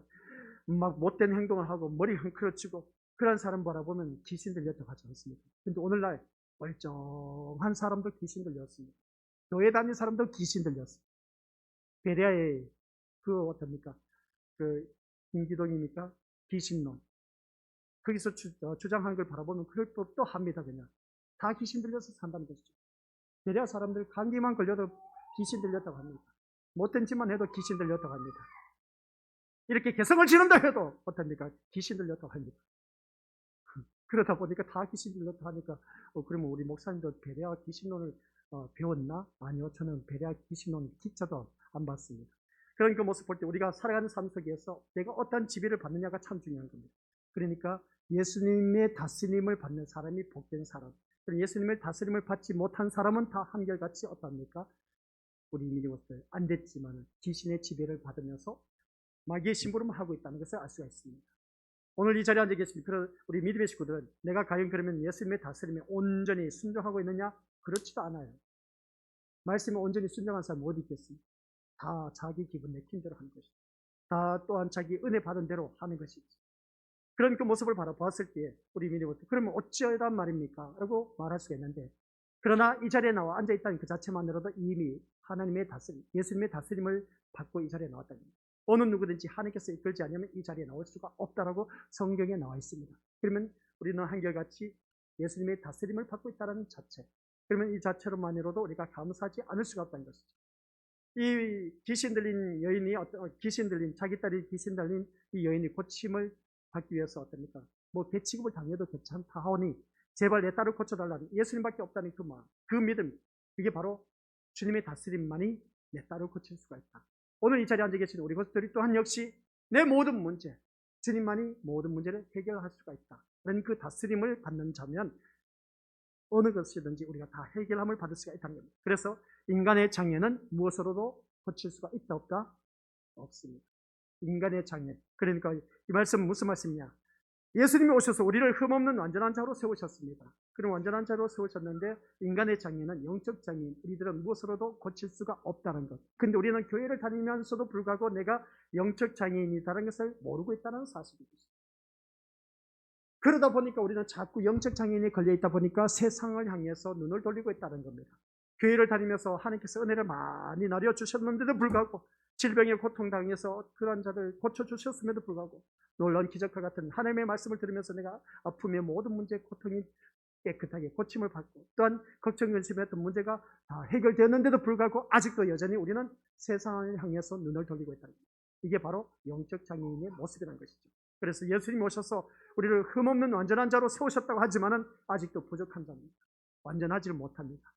Speaker 1: 막 못된 행동을 하고 머리 흔들어치고 그런 사람 바라보면 귀신 들렸다고 하지 않습니까? 근데 오늘날 멀쩡한 사람도 귀신 들렸습니다. 교회 다니는 사람도 귀신 들렸습니다. 베레아의 그 어떻습니까? 그 김기동입니까? 귀신론. 거기서 주장하는 걸 바라보면 그럴 법도 합니다. 그냥 다 귀신 들려서 산다는 것이죠. 베레아 사람들 감기만 걸려도 귀신 들렸다고 합니다. 못된 짓만 해도 귀신 들렸다고 합니다. 이렇게 개성을 지른다 해도 어떻습니까? 귀신 들렸다고 합니다. 그러다 보니까 다 귀신 들렸다고 하니까 그러면 우리 목사님도 베레아 귀신론을 배웠나? 아니요, 저는 베레아 귀신론 기자도 안 봤습니다. 그런 그 모습 볼 때 우리가 살아가는 삶 속에서 내가 어떤 지배를 받느냐가 참 중요한 겁니다. 그러니까 예수님의 다스림을 받는 사람이 복된 사람, 그리고 예수님의 다스림을 받지 못한 사람은 다 한결같이 어떻습니까? 우리 믿음으로서 안 됐지만 귀신의 지배를 받으면서 마귀의 심부름을 하고 있다는 것을 알 수가 있습니다. 오늘 이 자리에 앉아 계신 우리 믿음의 식구들은 내가 과연 그러면 예수님의 다스림에 온전히 순종하고 있느냐? 그렇지도 않아요. 말씀에 온전히 순종한 사람 어디 있겠습니까? 다 자기 기분 내킨 대로 하는 것이죠. 다 또한 자기 은혜 받은 대로 하는 것이죠. 그런 그 모습을 바라보았을 때 우리 믿음으로서 그러면 어찌하단 말입니까? 라고 말할 수가 있는데, 그러나 이 자리에 나와 앉아있다는 그 자체만으로도 이미 하나님의 다스림, 예수님의 다스림을 받고 이 자리에 나왔다는 겁니다. 어느 누구든지 하나님께서 이끌지 않으면 이 자리에 나올 수가 없다라고 성경에 나와 있습니다. 그러면 우리는 한결같이 예수님의 다스림을 받고 있다는 자체, 그러면 이 자체로만으로도 우리가 감사하지 않을 수가 없다는 것이죠. 이 귀신 들린 여인이 자기 딸이 귀신 들린 이 여인이 고침을 받기 위해서 어떻습니까? 뭐 대치급을 당해도 괜찮다 하오니 제발 내 딸을 고쳐달라는 예수님밖에 없다는 그 마음, 그 믿음, 이게 바로 주님의 다스림만이 내 딸을 고칠 수가 있다. 오늘 이 자리에 앉아 계신 우리 것들이 또한 역시 내 모든 문제, 주님만이 모든 문제를 해결할 수가 있다. 그런 그 다스림을 받는 자면 어느 것이든지 우리가 다 해결함을 받을 수가 있다는 겁니다. 그래서 인간의 장애는 무엇으로도 고칠 수가 있다 없다? 없습니다. 인간의 장애. 그러니까 이 말씀은 무슨 말씀이냐? 예수님이 오셔서 우리를 흠없는 완전한 자로 세우셨습니다. 그럼 완전한 자로 세우셨는데 인간의 장애는 영적 장애인 우리들은 무엇으로도 고칠 수가 없다는 것. 근데 우리는 교회를 다니면서도 불구하고 내가 영적 장애인이라는 것을 모르고 있다는 사실이죠. 그러다 보니까 우리는 자꾸 영적 장애인에 걸려있다 보니까 세상을 향해서 눈을 돌리고 있다는 겁니다. 교회를 다니면서 하나님께서 은혜를 많이 나려주셨는데도 불구하고 질병에 고통당해서 그런 자들 고쳐주셨음에도 불구하고 놀라운 기적과 같은 하나님의 말씀을 들으면서 내가 아픔의 모든 문제, 고통이 깨끗하게 고침을 받고 또한 걱정, 근심했던 문제가 다 해결되었는데도 불구하고 아직도 여전히 우리는 세상을 향해서 눈을 돌리고 있다는 겁니다. 이게 바로 영적 장애인의 모습이라는 것이죠. 그래서 예수님이 오셔서 우리를 흠없는 완전한 자로 세우셨다고 하지만은 아직도 부족한 자입니다. 완전하지를 못합니다.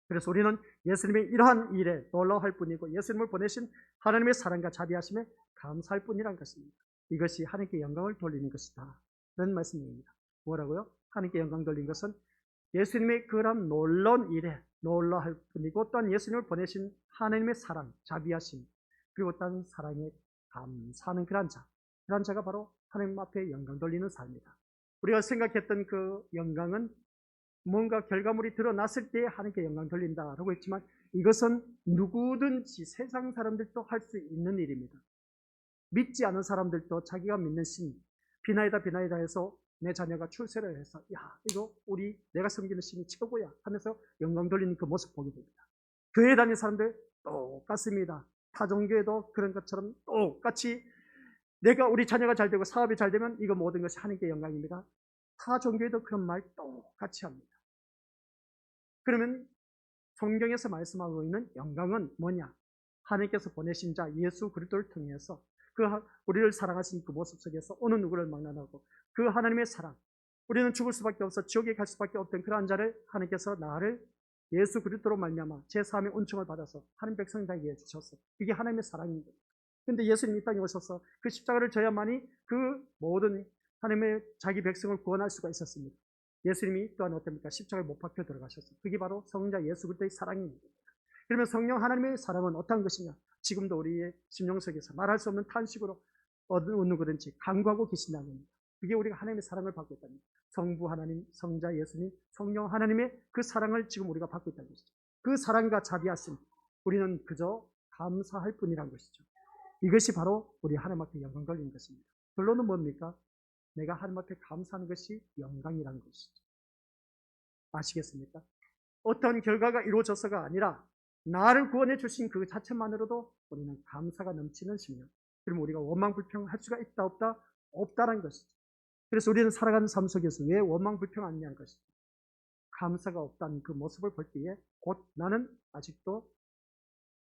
Speaker 1: 그래서 우리는 예수님의 이러한 일에 놀라워할 뿐이고 예수님을 보내신 하나님의 사랑과 자비하심에 감사할 뿐이란 것입니다. 이것이 하나님께 영광을 돌리는 것이다. 그런 말씀입니다. 뭐라고요? 하나님께 영광 돌린 것은 예수님의 그런 놀라운 일에 놀라할 뿐이고 또한 예수님을 보내신 하나님의 사랑, 자비하심, 그리고 또한 사랑에 감사하는 그런 자가 바로 하나님 앞에 영광 돌리는 삶이다. 우리가 생각했던 그 영광은 뭔가 결과물이 드러났을 때 하나님께 영광 돌린다라고 했지만 이것은 누구든지 세상 사람들도 할 수 있는 일입니다. 믿지 않은 사람들도 자기가 믿는 신, 비나이다 해서 내 자녀가 출세를 해서 야 이거 내가 섬기는 신이 최고야 하면서 영광 돌리는 그 모습 보게 됩니다. 교회 다니는 사람들 똑같습니다. 타 종교에도 그런 것처럼 똑같이 우리 자녀가 잘 되고 사업이 잘 되면 이거 모든 것이 하나님께 영광입니다. 타 종교에도 그런 말 똑같이 합니다. 그러면 성경에서 말씀하고 있는 영광은 뭐냐? 하나님께서 보내신 자 예수 그리스도를 통해서 우리를 사랑하신 그 모습 속에서 어느 누구를 막론하고 그 하나님의 사랑, 우리는 죽을 수밖에 없어 지옥에 갈 수밖에 없던 그러한 자를 하나님께서 나를 예수 그리스도로 말미암아 제3의 은총을 받아서 하나님 백성 되게 해주셨어. 이게 하나님의 사랑입니다. 그런데 예수님이 이 땅에 오셔서 그 십자가를 져야만이 그 모든 하나님의 자기 백성을 구원할 수가 있었습니다. 예수님이 또한 어떻습니까? 십자가에 못 박혀 들어가셨어요. 그게 바로 성자 예수 그리스도의 사랑입니다. 그러면 성령 하나님의 사랑은 어떤 것이냐? 지금도 우리의 심령 속에서 말할 수 없는 탄식으로 어느 누구든지 간구하고 계신다는 겁니다. 그게 우리가 하나님의 사랑을 받고 있다는 겁니다. 성부 하나님, 성자 예수님, 성령 하나님의 그 사랑을 지금 우리가 받고 있다는 것이죠. 그 사랑과 자비하심, 우리는 그저 감사할 뿐이라는 것이죠. 이것이 바로 우리 하나님 앞에 영광 돌리는 것입니다. 결론은 뭡니까? 내가 하나님 앞에 감사하는 것이 영광이라는 것이죠. 아시겠습니까? 어떤 결과가 이루어져서가 아니라 나를 구원해 주신 그 자체만으로도 우리는 감사가 넘치는 심령. 그러면 우리가 원망불평할 수가 있다 없다? 없다라는 것이죠. 그래서 우리는 살아가는 삶 속에서 왜 원망 불평하느냐는 것이죠. 감사가 없다는 그 모습을 볼 때에 곧 나는 아직도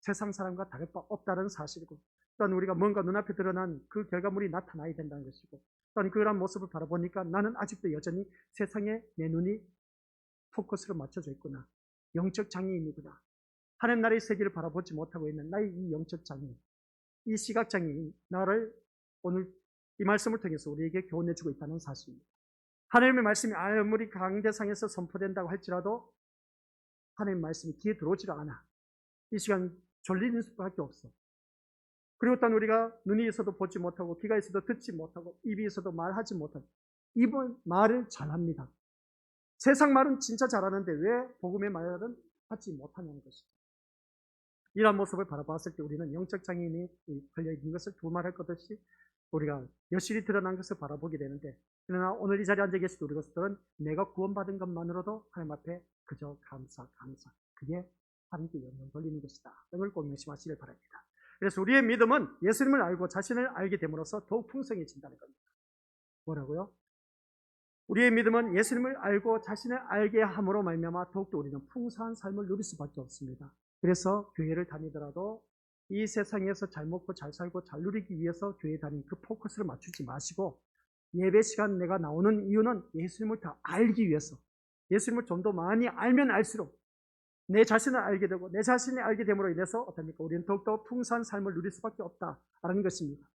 Speaker 1: 세상 사람과 다를 바 없다는 사실이고, 또한 우리가 뭔가 눈앞에 드러난 그 결과물이 나타나야 된다는 것이고, 또한 그런 모습을 바라보니까 나는 아직도 여전히 세상에 내 눈이 포커스로 맞춰져 있구나. 영적 장애인이구나. 하나님 나라의 세계를 바라보지 못하고 있는 나의 이 영적 장애인, 이 시각 장애인, 나를 오늘 이 말씀을 통해서 우리에게 교훈해주고 있다는 사실입니다. 하나님의 말씀이 아무리 강대상에서 선포된다고 할지라도 하나님의 말씀이 귀에 들어오지를 않아. 이 시간 졸리는 수밖에 없어. 그리고 또한 우리가 눈이 있어도 보지 못하고 귀가 있어도 듣지 못하고 입이 있어도 말하지 못하고, 입은 말을 잘합니다. 세상 말은 진짜 잘하는데 왜 복음의 말은 하지 못하냐는 것이죠. 이러한 모습을 바라봤을 때 우리는 영적 장애인이 걸려있는 것을 두말할 것 없이 우리가 여실히 드러난 것을 바라보게 되는데, 그러나 오늘 이 자리에 앉아 계신 우리 것들은 내가 구원받은 것만으로도 하나님 앞에 그저 감사. 그게 하나님께 영광 돌리는 것이다. 이걸 꼭 명심하시길 바랍니다. 그래서 우리의 믿음은 예수님을 알고 자신을 알게 됨으로써 더욱 풍성해진다는 겁니다. 뭐라고요? 우리의 믿음은 예수님을 알고 자신을 알게 함으로 말미암아 더욱더 우리는 풍성한 삶을 누릴 수밖에 없습니다. 그래서 교회를 다니더라도 이 세상에서 잘 먹고 잘 살고 잘 누리기 위해서 교회 다니는 그 포커스를 맞추지 마시고, 예배 시간 내가 나오는 이유는 예수님을 더 알기 위해서, 예수님을 좀 더 많이 알면 알수록 내 자신을 알게 되고 내 자신이 알게 됨으로 인해서 어떻습니까? 우리는 더욱더 풍성한 삶을 누릴 수밖에 없다라는 것입니다.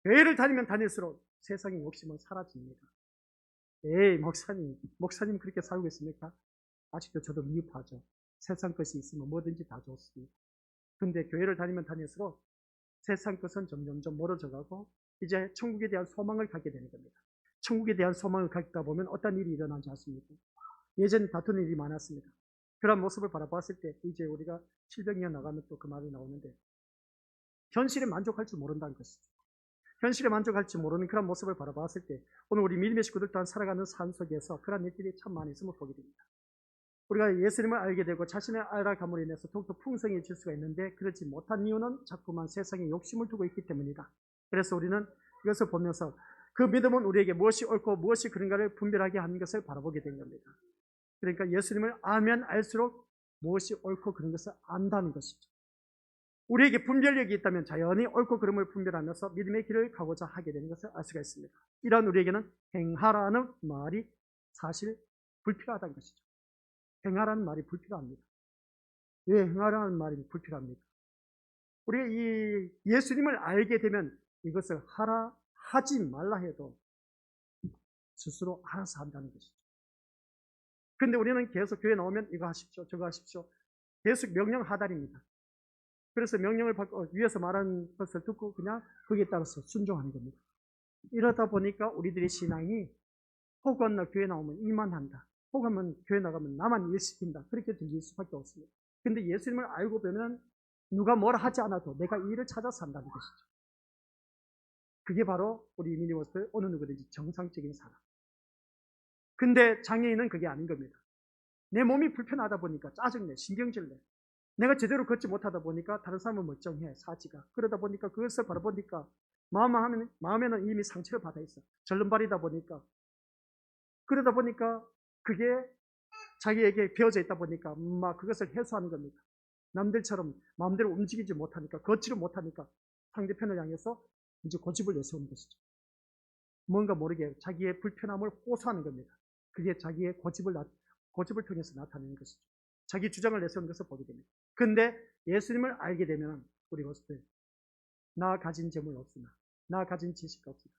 Speaker 1: 교회를 다니면 다닐수록 세상의 욕심은 사라집니다. 에이, 목사님 그렇게 살고 있습니까? 아직도 저도 미흡하죠. 세상 것이 있으면 뭐든지 다 좋습니다. 근데 교회를 다니면 다닐수록 세상 것은 점점점 멀어져 가고 이제 천국에 대한 소망을 갖게 되는 겁니다. 천국에 대한 소망을 갖다 보면 어떤 일이 일어나지 않습니까? 예전에 다투는 일이 많았습니다. 그런 모습을 바라봤을 때 이제 우리가 700년 나가면 또 그 말이 나오는데, 현실에 만족할 줄 모른다는 것이죠. 현실에 만족할 줄 모르는 그런 모습을 바라봤을 때 오늘 우리 믿음의 식구들 또한 살아가는 삶 속에서 그런 일들이 참 많이 있음을 보게 됩니다. 우리가 예수님을 알게 되고 자신을 알아감으로 인해서 더욱더 풍성해질 수가 있는데, 그렇지 못한 이유는 자꾸만 세상에 욕심을 두고 있기 때문이다. 그래서 우리는 이것을 보면서 그 믿음은 우리에게 무엇이 옳고 무엇이 그런가를 분별하게 하는 것을 바라보게 된 겁니다. 그러니까 예수님을 알면 알수록 무엇이 옳고 그런 것을 안다는 것이죠. 우리에게 분별력이 있다면 자연히 옳고 그름을 분별하면서 믿음의 길을 가고자 하게 되는 것을 알 수가 있습니다. 이러한 우리에게는 행하라는 말이 사실 불필요하다는 것이죠. 행하라는 말이 불필요합니다. 왜 행하라는 말이 불필요합니까? 우리가 이 예수님을 알게 되면 이것을 하지 말라 해도 스스로 알아서 한다는 것이죠. 근데 우리는 계속 교회 나오면 이거 하십시오, 저거 하십시오. 계속 명령 하달입니다. 그래서 명령을 받고 위에서 말하는 것을 듣고 그냥 거기에 따라서 순종하는 겁니다. 이러다 보니까 우리들의 신앙이 혹은 나 교회 나오면 일만 한다, 혹은 교회 나가면 나만 일 시킨다, 그렇게 들릴 수밖에 없습니다. 근데 예수님을 알고 보면 누가 뭐라 하지 않아도 내가 이 일을 찾아서 한다는 것이죠. 그게 바로 우리 미니버스 어느 누구든지 정상적인 사람. 근데 장애인은 그게 아닌 겁니다. 내 몸이 불편하다 보니까 짜증내, 신경질내. 내가 제대로 걷지 못하다 보니까 다른 사람은 멀쩡해, 사지가. 그러다 보니까 그것을 바라보니까 마음에는 이미 상처를 받아 있어. 절름발이다 보니까. 그러다 보니까 그게 자기에게 배어져 있다 보니까 막 그것을 해소하는 겁니다. 남들처럼 마음대로 움직이지 못하니까, 걷지를 못하니까 상대편을 향해서 이제 고집을 내세우는 것이죠. 뭔가 모르게 자기의 불편함을 호소하는 겁니다. 그게 자기의 고집을 통해서 나타내는 것이죠. 자기 주장을 내세우는 것을 보게 됩니다. 근데 예수님을 알게 되면 우리 것들, 나 가진 재물 없으나, 나 가진 지식 없으나,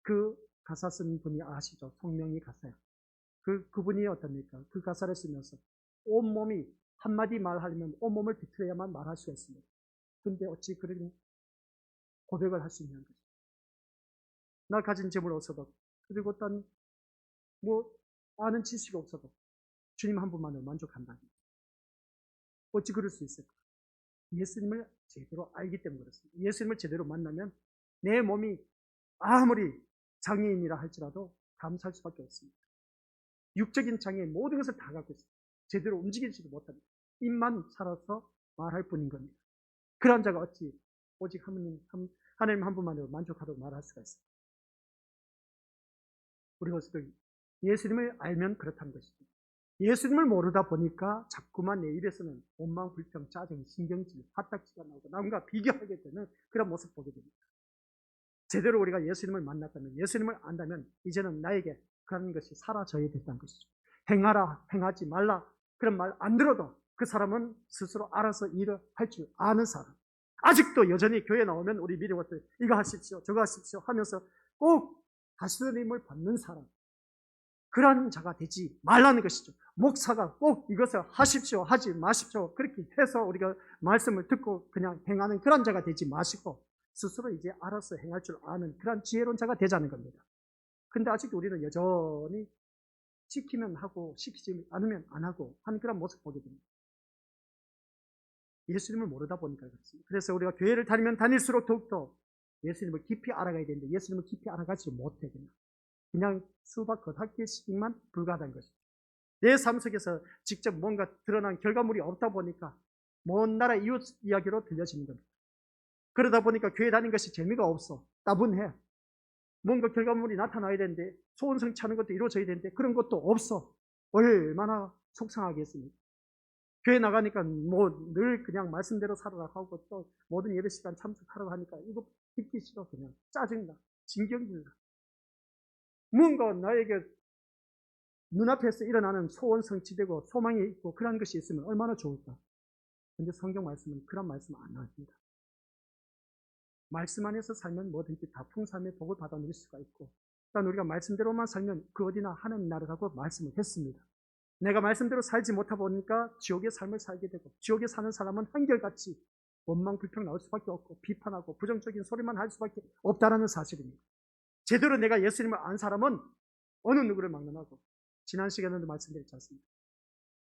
Speaker 1: 그 가사 쓴 분이 아시죠? 송명희 가사요. 그분이 어떻습니까? 그 가사를 쓰면서 온몸이 한마디 말하려면 온몸을 비틀어야만 말할 수가 있습니다. 근데 어찌 그런 고백을 할 수 있냐는 거죠. 나 가진 재물 없어도, 그리고 딴 아는 지식이 없어도 주님 한 분만으로 만족한다는 거죠. 어찌 그럴 수 있을까? 예수님을 제대로 알기 때문에 그렇습니다. 예수님을 제대로 만나면 내 몸이 아무리 장애인이라 할지라도 감사할 수밖에 없습니다. 육적인 장애인 모든 것을 다 갖고 있습니다. 제대로 움직이지도 못합니다. 입만 살아서 말할 뿐인 겁니다. 그런 자가 어찌 오직 하나님 한 분만으로 만족하도록 말할 수가 있습니다. 우리 것들 예수님을 알면 그렇다는 것이죠. 예수님을 모르다 보니까 자꾸만 내 입에서는 원망, 불평, 짜증, 신경질, 화딱지가 나오고 남과 비교하게 되는 그런 모습 보게 됩니다. 제대로 우리가 예수님을 만났다면, 예수님을 안다면 이제는 나에게 그런 것이 사라져야 된다는 것이죠. 행하라, 행하지 말라 그런 말 안 들어도 그 사람은 스스로 알아서 일을 할 줄 아는 사람. 아직도 여전히 교회 나오면 우리 믿음들 이거 하십시오, 저거 하십시오 하면서 꼭 다스림을 받는 사람. 그런 자가 되지 말라는 것이죠. 목사가 꼭 이것을 하십시오, 하지 마십시오 그렇게 해서 우리가 말씀을 듣고 그냥 행하는 그런 자가 되지 마시고 스스로 이제 알아서 행할 줄 아는 그런 지혜로운 자가 되자는 겁니다. 근데 아직 우리는 여전히 시키면 하고 시키지 않으면 안 하고 하는 그런 모습 보게 됩니다. 예수님을 모르다 보니까 그렇습니다. 그래서 우리가 교회를 다니면 다닐수록 더욱더 예수님을 깊이 알아가야 되는데 예수님을 깊이 알아가지 못해 그냥 수박 겉핥기식만 불과하다는 것이죠. 내 삶 속에서 직접 뭔가 드러난 결과물이 없다 보니까 먼 나라 이웃 이야기로 들려지는 겁니다. 그러다 보니까 교회 다니는 것이 재미가 없어. 따분해. 뭔가 결과물이 나타나야 되는데 소원 성취하는 것도 이루어져야 되는데 그런 것도 없어. 얼마나 속상하겠습니까? 교회 나가니까 뭐 늘 그냥 말씀대로 살아라 하고 또 모든 예배 시간 참석하라고 하니까 이거 듣기 싫어. 그냥 짜증나. 신경질나. 뭔가 나에게 눈앞에서 일어나는 소원 성취되고 소망이 있고 그런 것이 있으면 얼마나 좋을까. 근데 성경 말씀은 그런 말씀 안 나옵니다. 말씀 안에서 살면 뭐든지 다 풍성함의 복을 받아 누릴 수가 있고 일단 우리가 말씀대로만 살면 그 어디나 하나님 나라라고 말씀을 했습니다. 내가 말씀대로 살지 못하다 보니까 지옥의 삶을 살게 되고 지옥에 사는 사람은 한결같이 원망, 불평 나올 수밖에 없고 비판하고 부정적인 소리만 할 수밖에 없다는 사실입니다. 제대로 내가 예수님을 안 사람은 어느 누구를 막론하고 지난 시간에도 말씀드렸지 않습니까?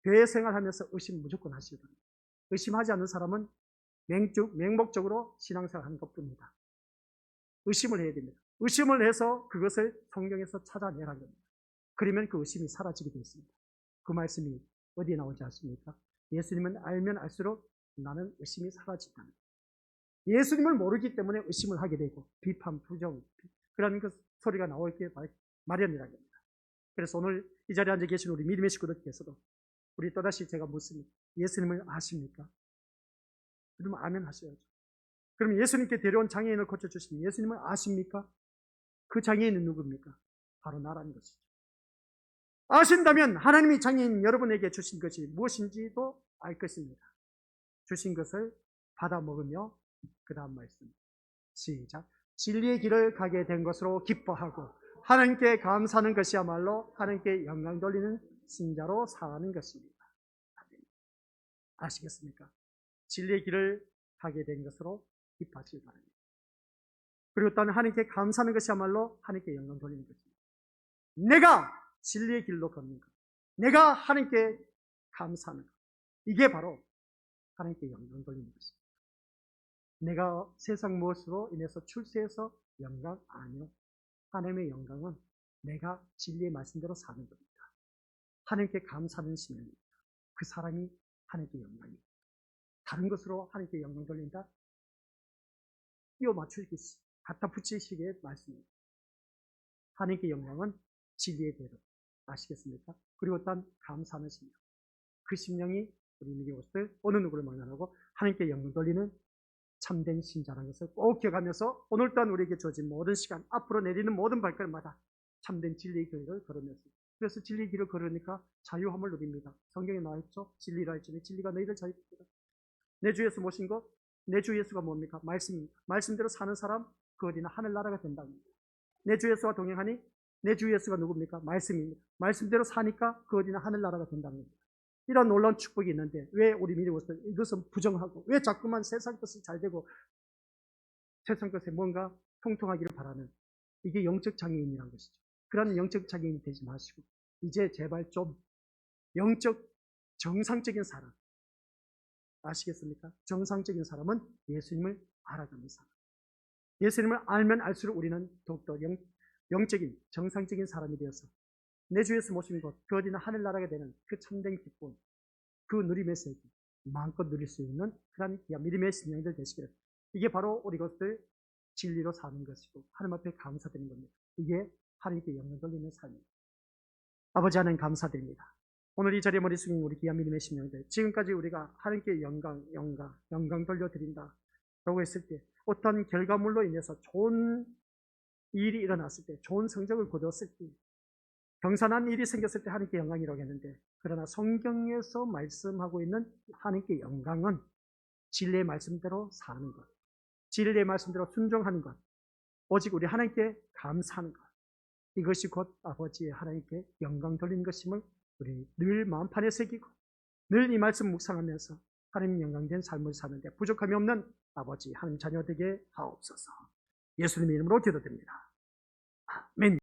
Speaker 1: 교회 생활하면서 의심 무조건 하시기 바랍니다. 의심하지 않는 사람은 맹목적으로 신앙생활하는 것뿐입니다. 의심을 해야 됩니다. 의심을 해서 그것을 성경에서 찾아내라는 겁니다. 그러면 그 의심이 사라지게 되어 있습니다. 그 말씀이 어디에 나오지 않습니까? 예수님은 알면 알수록 나는 의심이 사라진다는 거예요. 예수님을 모르기 때문에 의심을 하게 되고 비판, 부정 그런 그 소리가 나오게 마련이라는 겁니다. 그래서 오늘 이 자리에 앉아 계신 우리 믿음의 식구들께서도 우리 또다시 제가 묻습니다. 예수님을 아십니까? 그러면 아멘 하셔야죠. 그럼 예수님께 데려온 장애인을 고쳐주신 예수님을 아십니까? 그 장애인은 누굽니까? 바로 나라는 것이죠. 아신다면 하나님이 장애인 여러분에게 주신 것이 무엇인지도 알 것입니다. 주신 것을 받아 먹으며 그 다음 말씀 시작. 진리의 길을 가게 된 것으로 기뻐하고 하나님께 감사하는 것이야말로 하나님께 영광 돌리는 신자로 살아가는 것입니다. 아시겠습니까? 진리의 길을 가게 된 것으로 기뻐하시기 바랍니다. 그리고 또한 하나님께 감사하는 것이야말로 하나님께 영광 돌리는 것입니다. 내가 진리의 길로 걷는 것, 내가 하나님께 감사하는 것, 이게 바로 하나님께 영광 돌리는 것입니다. 내가 세상 무엇으로 인해서 출세해서 영광 아니요. 하나님의 영광은 내가 진리의 말씀대로 사는 겁니다. 하나님께 감사하는 신앙입니다. 그 사람이 하나님께 영광입니다. 다른 것으로 하나님께 영광 돌린다? 끼워 맞추기, 갖다 붙이시기의 말씀입니다. 하나님께 영광은 진리의 대로. 아시겠습니까? 그리고 또한 감사하는 심령. 그 심령이 우리 믿음의 것을 어느 누구를 만나고 하나님께 영광 돌리는 참된 신자라는 것을 꼭 기억하면서 오늘 또한 우리에게 주어진 모든 시간, 앞으로 내리는 모든 발걸음마다 참된 진리의 길을 걸으면서 그래서 진리의 길을 걸으니까 자유함을 누립니다. 성경에 나와있죠. 진리라 할지니 진리가 너희를 자유시키리라. 내 주 예수 모신 것, 내 주 예수가 뭡니까? 말씀입니다. 말씀대로 사는 사람 그 어디나 하늘나라가 된답니다. 내 주 예수와 동행하니 내 주 예수가 누굽니까? 말씀입니다. 말씀대로 사니까 그 어디나 하늘나라가 된답니다. 이런 놀라운 축복이 있는데 왜 우리 믿음의 것을 이것은 부정하고 왜 자꾸만 세상 것이 잘 되고 세상 것에 뭔가 통통하기를 바라는 이게 영적 장애인이라는 것이죠. 그런 영적 장애인이 되지 마시고 이제 제발 좀 영적 정상적인 사람 아시겠습니까? 정상적인 사람은 예수님을 알아가는 사람. 예수님을 알면 알수록 우리는 더욱더 영적인 정상적인 사람이 되어서 내 주에서 모신 것, 그 어디나 하늘나라가 되는 그 참된 기쁨, 그 누림의 세계 마음껏 누릴 수 있는 그런 믿음의 신령들 되시기를. 이게 바로 우리 것들 진리로 사는 것이고 하나님 앞에 감사드리는 겁니다. 이게 하나님께 영광 돌리는 삶입니다. 아버지 하나님 감사드립니다. 오늘 이 자리에 머리 숙인 우리 귀한 믿음의 심령들, 지금까지 우리가 하나님께 영광 돌려드린다 라고 했을 때 어떤 결과물로 인해서 좋은 일이 일어났을 때, 좋은 성적을 거두었을 때, 경선한 일이 생겼을 때 하나님께 영광이라고 했는데, 그러나 성경에서 말씀하고 있는 하나님께 영광은 진리의 말씀대로 사는 것, 진리의 말씀대로 순종하는 것, 오직 우리 하나님께 감사하는 것, 이것이 곧 아버지의 하나님께 영광 돌리는 것임을 우리 늘 마음판에 새기고 늘 이 말씀 묵상하면서 하나님 영광된 삶을 사는데 부족함이 없는 아버지 하나님 자녀 되게 하옵소서. 예수님의 이름으로 기도드립니다. 아멘.